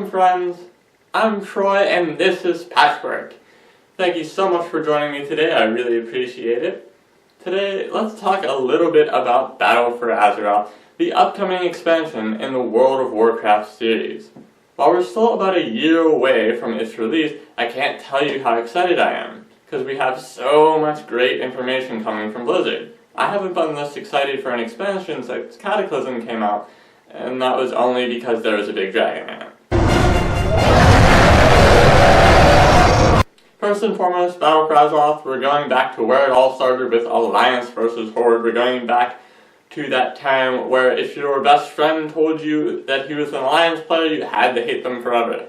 friends, I'm Troy and this is Patchwork. Thank you so much for joining me today, I really appreciate it. Today, let's talk a little bit about Battle for Azeroth, the upcoming expansion in the World of Warcraft series. While we're still about a year away from its release, I can't tell you how excited I am, because we have so much great information coming from Blizzard. I haven't been this excited for an expansion since Cataclysm came out, and that was only because there was a big dragon in it. First and foremost, Battle for Azeroth, we're going back to where it all started with Alliance versus Horde. We're going back to that time where if your best friend told you that he was an Alliance player, you had to hate them forever.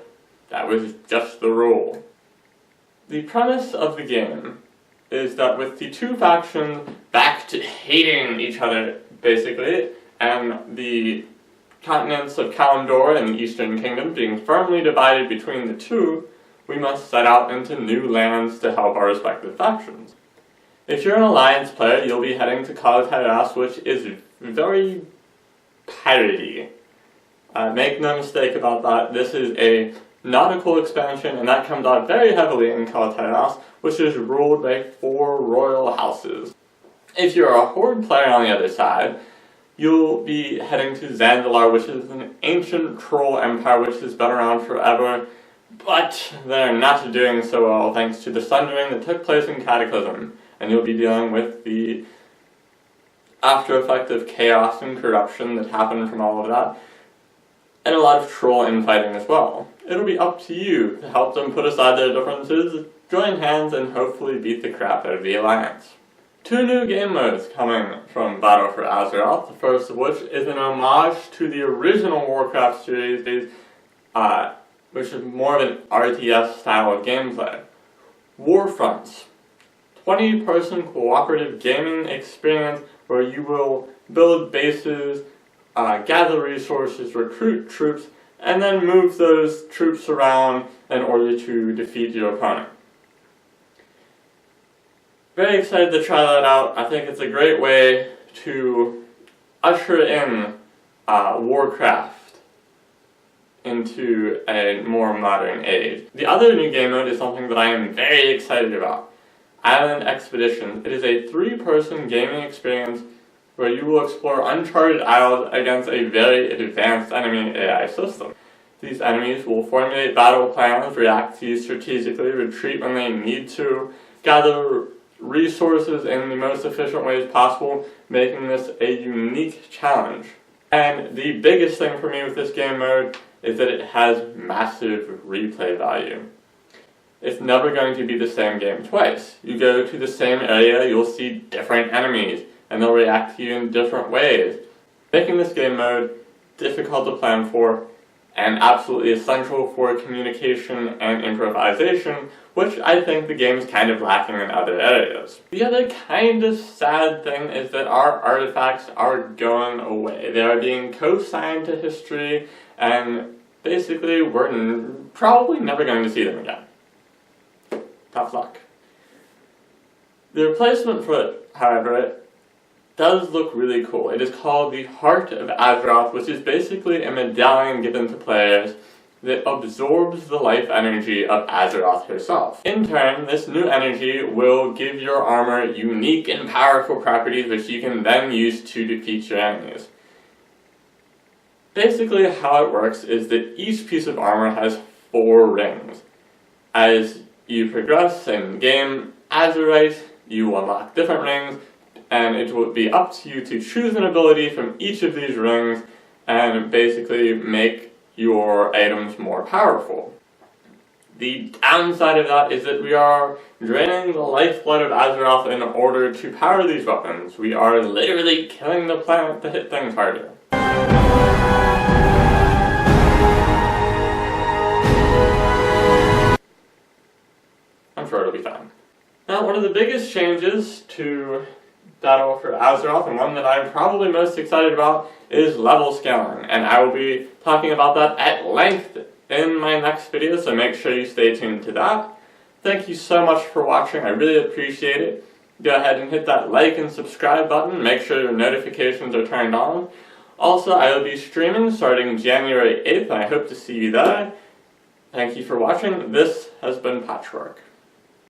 That was just the rule. The premise of the game is that with the two factions back to hating each other, basically, and the continents of Kalimdor and the Eastern Kingdom being firmly divided between the two, we must set out into new lands to help our respective factions. If you're an Alliance player, you'll be heading to Kalateras, which is very piratey. Make no mistake about that, this is a nautical expansion, and that comes out very heavily in Kalateras, which is ruled by 4 royal houses. If you're a Horde player on the other side, you'll be heading to Zandalar, which is an ancient troll empire which has been around forever, but they're not doing so well thanks to the sundering that took place in Cataclysm, and you'll be dealing with the after effect of chaos and corruption that happened from all of that, and a lot of troll infighting as well. It'll be up to you to help them put aside their differences, join hands, and hopefully beat the crap out of the Alliance. 2 new game modes coming from Battle for Azeroth, the first of which is an homage to the original Warcraft series, which is more of an RTS style of gameplay. Warfront, 20-person cooperative gaming experience where you will build bases, gather resources, recruit troops, and then move those troops around in order to defeat your opponent. Very excited to try that out. I think it's a great way to usher in Warcraft into a more modern age. The other new game mode is something that I am very excited about. Island Expedition. It is a 3-person gaming experience where you will explore uncharted isles against a very advanced enemy AI system. These enemies will formulate battle plans, react to you strategically, retreat when they need to, gather resources in the most efficient ways possible, making this a unique challenge. And the biggest thing for me with this game mode is that it has massive replay value. It's never going to be the same game twice. You go to the same area, you'll see different enemies, and they'll react to you in different ways, making this game mode difficult to plan for and absolutely essential for communication and improvisation, which I think the game is kind of lacking in other areas. The other kind of sad thing is that our artifacts are going away. They are being co-signed to history, and basically we're probably never going to see them again. Tough luck. The replacement for it, however, does look really cool. It is called the Heart of Azeroth, which is basically a medallion given to players that absorbs the life energy of Azeroth herself. In turn, this new energy will give your armor unique and powerful properties which you can then use to defeat your enemies. Basically how it works is that each piece of armor has 4 rings. As you progress in the game, Azerite, you unlock different rings, and it will be up to you to choose an ability from each of these rings and basically make your items more powerful. The downside of that is that we are draining the lifeblood of Azeroth in order to power these weapons. We are literally killing the planet to hit things harder. I'm sure it'll be fine. Now, one of the biggest changes to Battle for Azeroth, and one that I'm probably most excited about, is level scaling, and I will be talking about that at length in my next video, so make sure you stay tuned to that. Thank you so much for watching, I really appreciate it. Go ahead and hit that like and subscribe button, make sure your notifications are turned on. Also, I will be streaming starting January 8th, and I hope to see you there. Thank you for watching. This has been Patchwork.